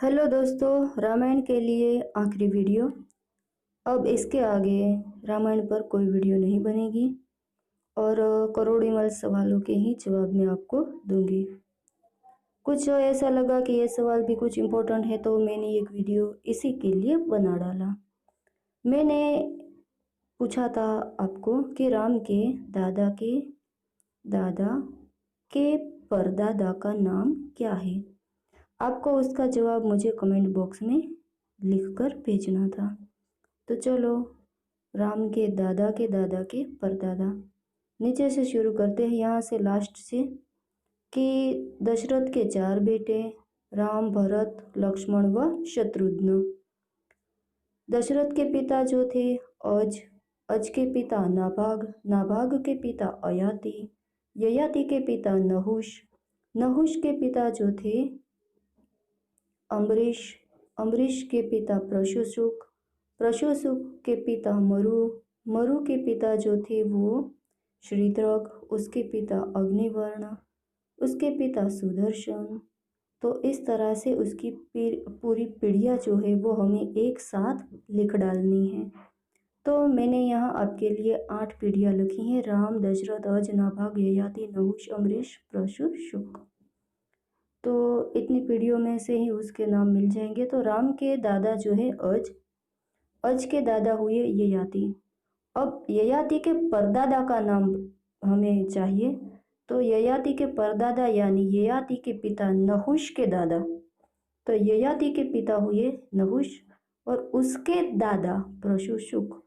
Hello दोस्तों, रामायण के लिए आखिरी वीडियो। अब इसके आगे रामायण पर कोई वीडियो नहीं बनेगी और करोड़ीमल सवालों के ही जवाब मैं आपको दूंगी। कुछ ऐसा लगा कि ये सवाल भी कुछ इम्पोर्टेंट है तो मैंने एक वीडियो इसी के लिए बना डाला। मैंने पूछा था आपको कि राम के दादा के परदादा का नाम क्या है। आपको उसका जवाब मुझे कमेंट बॉक्स में लिखकर भेजना था। तो चलो, राम के दादा के परदादा, नीचे से शुरू करते हैं, यहाँ से लास्ट से, कि दशरथ के 4 बेटे राम, भरत, लक्ष्मण व शत्रुघ्न। दशरथ के पिता जो थे अज के पिता नाभाग, नाभाग के पिता अयाति, ययाति के पिता नहुष, नहुष के पिता जो थे अम्बरीश, अम्बरीश के पिता प्रशुसुक, प्रशुसुक के पिता मरु, मरु के पिता जो थे वो श्रीद्रग, उसके पिता अग्निवर्ण, उसके पिता सुदर्शन। तो इस तरह से उसकी पूरी पीढ़ियाँ जो है वो हमें एक साथ लिख डालनी है। तो मैंने यहाँ आपके लिए 8 पीढ़ियाँ लिखी हैं: राम, दशरथ, अज, नाभाग, ययाति, नहुष, अम्बरीश, प्रशुसुक। तो इतनी पीढ़ियों में से ही उसके नाम मिल जाएंगे। तो राम के दादा जो है अज के दादा हुए ययाति। अब ययाति के परदादा का नाम हमें चाहिए। तो ययाति के परदादा यानी ययाति के पिता नहुष के दादा, तो ययाति के पिता हुए नहुष और उसके दादा प्रशुसुक,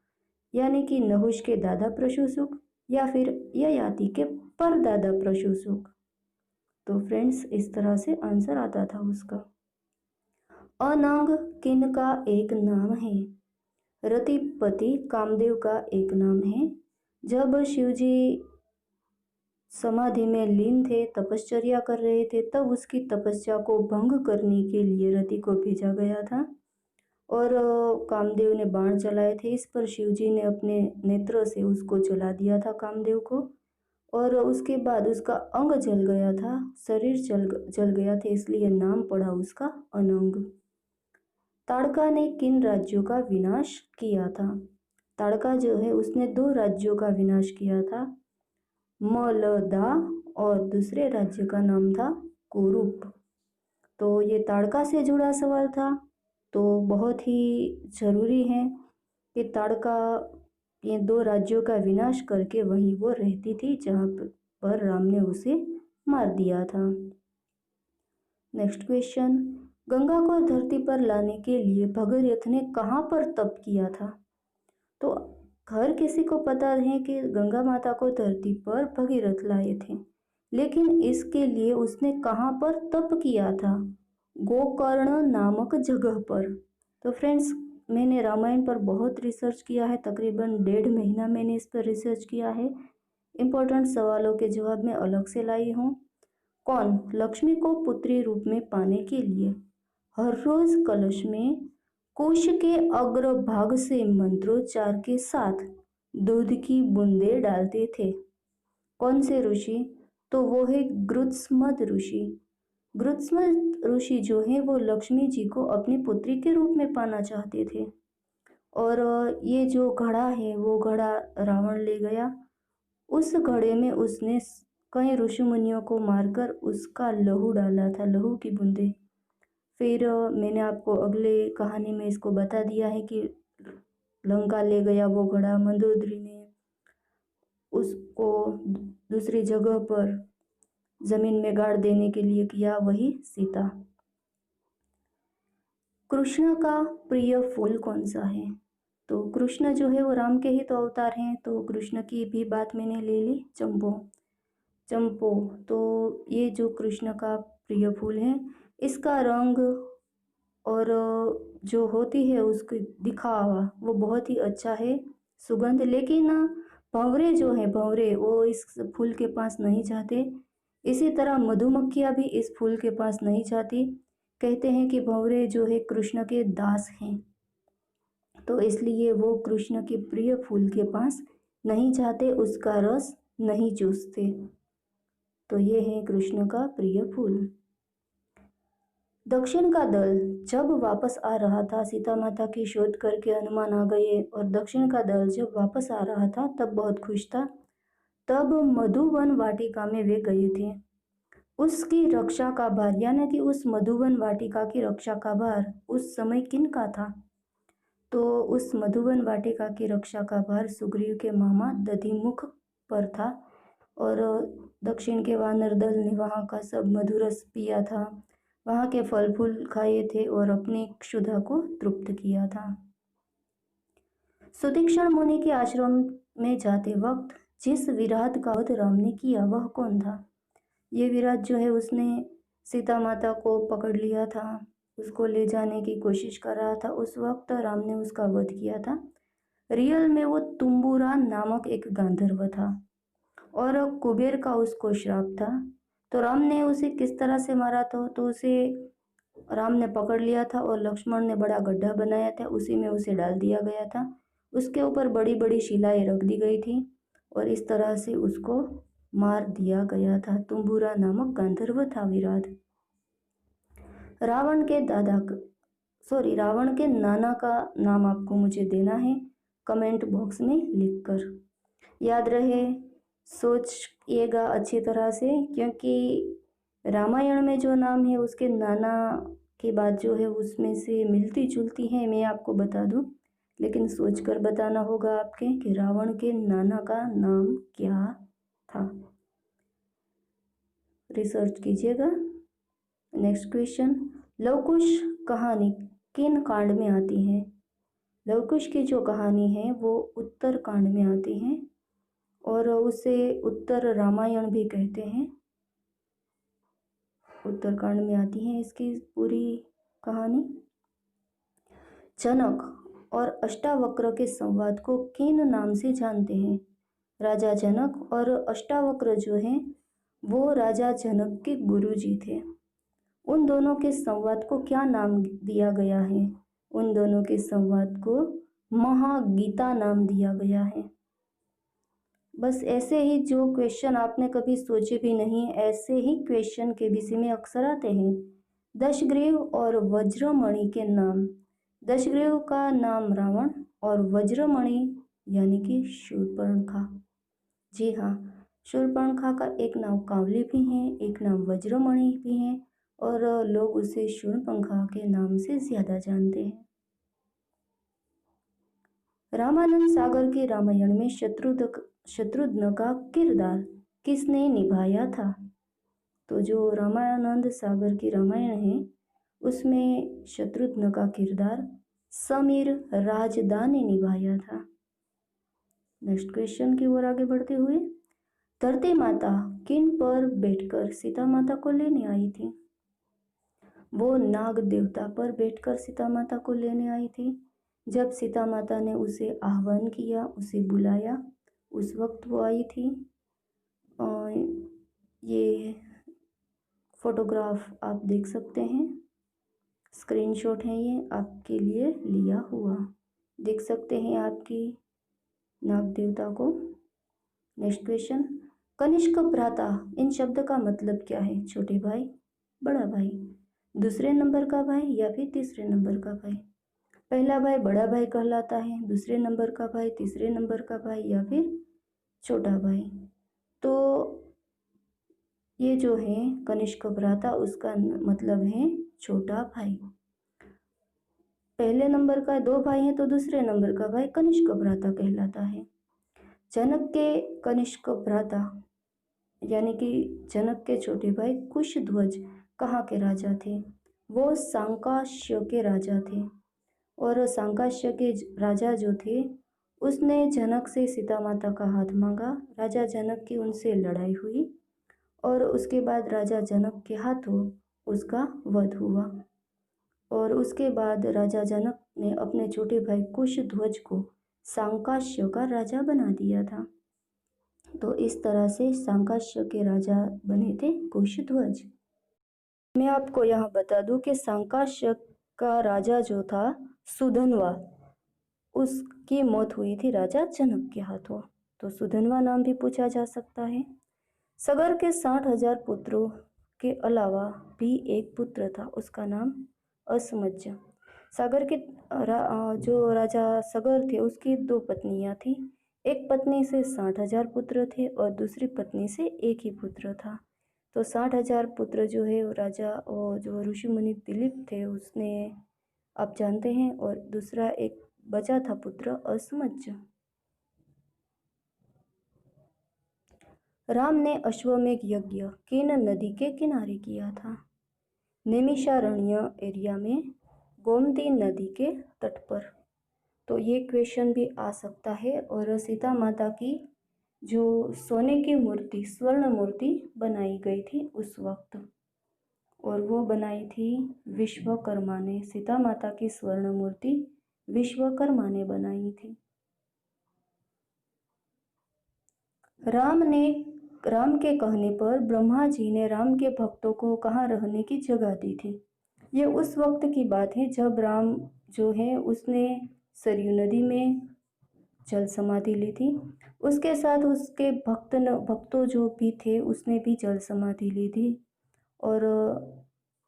यानी कि नहुष के दादा प्रशुसुक या फिर ययाति के परदादा प्रशुसुक। तो फ्रेंड्स, इस तरह से आंसर आता था उसका। अनंग किन का एक नाम है? रतिपति कामदेव का एक नाम है। जब शिवजी समाधि में लीन थे, तपश्चर्या कर रहे थे, तब उसकी तपस्या को भंग करने के लिए रति को भेजा गया था और कामदेव ने बाण चलाए थे। इस पर शिवजी ने अपने नेत्र से उसको जला दिया था कामदेव को, और उसके बाद उसका अंग जल गया था, शरीर जल गया था, इसलिए नाम पड़ा उसका अनंग। ताड़का ने किन राज्यों का विनाश किया था? ताड़का जो है उसने 2 राज्यों का विनाश किया था, मलदा, और दूसरे राज्य का नाम था कुरुप। तो ये ताड़का से जुड़ा सवाल था, तो बहुत ही जरूरी है कि ताड़का ये 2 राज्यों का विनाश करके वहीं वो रहती थी जहाँ पर राम ने उसे मार दिया था। नेक्स्ट क्वेश्चन, गंगा को धरती पर लाने के लिए भगीरथ ने कहाँ पर तप किया था? तो हर किसी को पता है कि गंगा माता को धरती पर भगीरथ लाए थे, लेकिन इसके लिए उसने कहाँ पर तप किया था? गोकर्ण नामक जगह पर। तो फ्रेंड्स, मैंने रामायण पर बहुत रिसर्च किया है, तकरीबन 1.5 महीना मैंने इस पर रिसर्च किया है। इम्पोर्टेंट सवालों के जवाब मैं अलग से लाई हूँ। कौन लक्ष्मी को पुत्री रूप में पाने के लिए हर रोज कलश में कुश के अग्रभाग से मंत्रोच्चार के साथ दूध की बूंदे डालते थे? कौन से ऋषि? तो वो है गृत्समद ऋषि। गृत्समद ऋषि जो है वो लक्ष्मी जी को अपनी पुत्री के रूप में पाना चाहते थे, और ये जो घड़ा है वो घड़ा रावण ले गया। उस घड़े में उसने कई ऋषि मुनियों को मारकर उसका लहू डाला था, लहू की बूंदे। फिर मैंने आपको अगले कहानी में इसको बता दिया है कि लंका ले गया वो घड़ा, मंदोदरी ने उसको दूसरी जगह पर जमीन में गाड़ देने के लिए किया, वही सीता। कृष्ण का प्रिय फूल कौन सा है? तो कृष्ण जो है वो राम के ही तो अवतार हैं, तो कृष्ण की भी बात मैंने ले ली, चंपो। तो ये जो कृष्ण का प्रिय फूल है, इसका रंग और जो होती है उसकी दिखावा वो बहुत ही अच्छा है, सुगंध। लेकिन भंवरे जो है, भंवरे वो इस फूल के पास नहीं जाते। इसी तरह मधुमक्खियाँ भी इस फूल के पास नहीं जाती। कहते हैं कि भंवरे जो है कृष्ण के दास हैं, तो इसलिए वो कृष्ण के प्रिय फूल के पास नहीं जाते, उसका रस नहीं चूसते। तो ये है कृष्ण का प्रिय फूल। दक्षिण का दल जब वापस आ रहा था, सीता माता की शोध करके हनुमान आ गए, और दक्षिण का दल जब वापस आ रहा था तब बहुत खुश था। तब मधुवन वाटिका में वे गए थे। उसकी रक्षा का भार, यानी कि उस मधुवन वाटिका की रक्षा का भार उस समय किन का था? तो उस मधुवन वाटिका की रक्षा का भार सुग्रीव के मामा दधिमुख पर था। और दक्षिण के वानर दल ने वहाँ का सब मधुरस पिया था, वहाँ के फल फूल खाए थे और अपनी क्षुधा को तृप्त किया था। सुतीक्षण मुनि के आश्रम में जाते वक्त जिस विराट का वध राम ने किया वह कौन था? ये विराट जो है उसने सीता माता को पकड़ लिया था, उसको ले जाने की कोशिश कर रहा था, उस वक्त राम ने उसका वध किया था। रियल में वो तुम्बुरा नामक एक गांधर्व था और कुबेर का उसको श्राप था। तो राम ने उसे किस तरह से मारा था? तो उसे राम ने पकड़ लिया था और लक्ष्मण ने बड़ा गड्ढा बनाया था, उसी में उसे डाल दिया गया था। उसके ऊपर बड़ी बड़ी शिलाएं रख दी गई थी और इस तरह से उसको मार दिया गया था। तुम्बुरा नामक गांधर्व था विराट। रावण के नाना का नाम आपको मुझे देना है कमेंट बॉक्स में लिखकर। याद रहे, सोचिएगा अच्छी तरह से, क्योंकि रामायण में जो नाम है उसके नाना की बात जो है उसमें से मिलती जुलती है, मैं आपको बता दूं, लेकिन सोचकर बताना होगा आपके कि रावण के नाना का नाम क्या था। रिसर्च कीजिएगा। नेक्स्ट क्वेश्चन, लवकुश कहानी किन कांड में आती है? लवकुश की जो कहानी है वो उत्तर कांड में आती है और उसे उत्तर रामायण भी कहते हैं। उत्तरकांड में आती है इसकी पूरी कहानी। जनक और अष्टावक्र के संवाद को किन नाम से जानते हैं? राजा जनक और अष्टावक्र जो हैं वो राजा जनक के गुरुजी थे। उन दोनों के संवाद को क्या नाम दिया गया है? उन दोनों के संवाद को महागीता नाम दिया गया है। बस ऐसे ही जो क्वेश्चन आपने कभी सोचे भी नहीं, ऐसे ही क्वेश्चन के विषय में अक्सर आते हैं। दशग्रीव और वज्रमणि के नाम। दशग्रीव का नाम रावण और वज्रमणि यानी कि शूर्पणखा। जी हाँ, शूर्पणखा का एक नाम कांवली भी है, एक नाम वज्रमणि भी है और लोग उसे शूर्पणखा के नाम से ज़्यादा जानते हैं। रामानंद सागर के रामायण में शत्रुघ्न का किरदार किसने निभाया था? तो जो रामानंद सागर की रामायण है उसमें शत्रुघ्न का किरदार समीर राजदा ने निभाया था। नेक्स्ट क्वेश्चन की ओर आगे बढ़ते हुए, धरती माता किन पर बैठकर सीता माता को लेने आई थी? वो नाग देवता पर बैठकर सीता माता को लेने आई थी। जब सीता माता ने उसे आह्वान किया, उसे बुलाया, उस वक्त वो आई थी। ये फोटोग्राफ आप देख सकते हैं, स्क्रीनशॉट है ये आपके लिए लिया हुआ, देख सकते हैं आपकी नाग देवता को। नेक्स्ट क्वेश्चन, कनिष्क भ्राता इन शब्द का मतलब क्या है? छोटे भाई, बड़ा भाई, दूसरे नंबर का भाई या फिर तीसरे नंबर का भाई? पहला भाई बड़ा भाई कहलाता है, दूसरे नंबर का भाई तीसरे नंबर का भाई या फिर छोटा भाई। तो ये जो है कनिष्क भ्राता, उसका मतलब है छोटा भाई। पहले नंबर का दो भाई हैं तो दूसरे नंबर का भाई कनिष्क भ्राता कहलाता है। जनक के कनिष्क भ्राता यानी कि जनक के छोटे भाई कुशध्वज कहाँ के राजा थे? वो सांकाश्य के राजा थे और सांकाश्य के राजा जो थे उसने जनक से सीता माता का हाथ मांगा। राजा जनक की उनसे लड़ाई हुई और उसके बाद राजा जनक के हाथों उसका वध हुआ और उसके बाद राजा जनक ने अपने छोटे भाई कुशध्वज को सांकाश्य का राजा बना दिया था। तो इस तरह से सांकाश्य के राजा बने थे कुशध्वज। मैं आपको यहाँ बता दूं कि सांकाश्य का राजा जो था सुधन्वा, उसकी मौत हुई थी राजा जनक के हाथों। तो सुधन्वा नाम भी पूछा जा सकता है। सगर के 60,000 पुत्रों के अलावा भी एक पुत्र था, उसका नाम असमज्ज। सागर के जो राजा सगर थे उसकी दो पत्नियां थी। एक पत्नी से 60,000 पुत्र थे और दूसरी पत्नी से एक ही पुत्र था। तो 60,000 पुत्र जो है वो राजा और जो ऋषि मुनि दिलीप थे उसने, आप जानते हैं, और दूसरा एक बचा था पुत्र असमज्ज। राम ने अश्वमेध यज्ञ किन नदी के किनारे किया था? नैमिषारण्य एरिया में, गोमती नदी के तट पर। तो ये क्वेश्चन भी आ सकता है। और सीता माता की जो सोने की मूर्ति, स्वर्ण मूर्ति बनाई गई थी उस वक्त, और वो बनाई थी विश्वकर्मा ने। सीता माता की स्वर्ण मूर्ति विश्वकर्मा ने बनाई थी। राम के कहने पर ब्रह्मा जी ने राम के भक्तों को कहाँ रहने की जगह दी थी? ये उस वक्त की बात है जब राम जो है उसने सरयू नदी में जल समाधि ली थी। उसके साथ उसके भक्तों जो भी थे उसने भी जल समाधि ली थी। और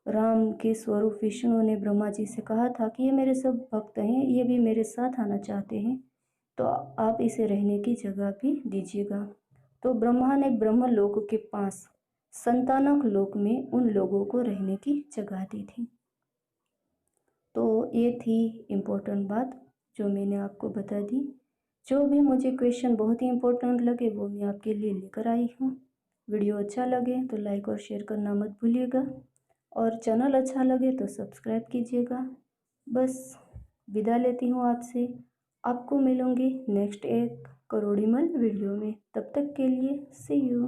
राम के स्वरूप विष्णु ने ब्रह्मा जी से कहा था कि ये मेरे सब भक्त हैं, ये भी मेरे साथ आना चाहते हैं, तो आप इसे रहने की जगह भी दीजिएगा। तो ब्रह्मा ने ब्रह्मलोक के पास संतानक लोक में उन लोगों को रहने की जगह दी थी। तो ये थी इम्पोर्टेंट बात जो मैंने आपको बता दी। जो भी मुझे क्वेश्चन बहुत ही इम्पोर्टेंट लगे वो मैं आपके लिए लेकर आई हूँ। वीडियो अच्छा लगे तो लाइक और शेयर करना मत भूलिएगा, और चैनल अच्छा लगे तो सब्सक्राइब कीजिएगा। बस विदा लेती हूँ आपसे। आपको मिलूँगी नेक्स्ट एक करोड़ीमल वीडियो में। तब तक के लिए सी यू।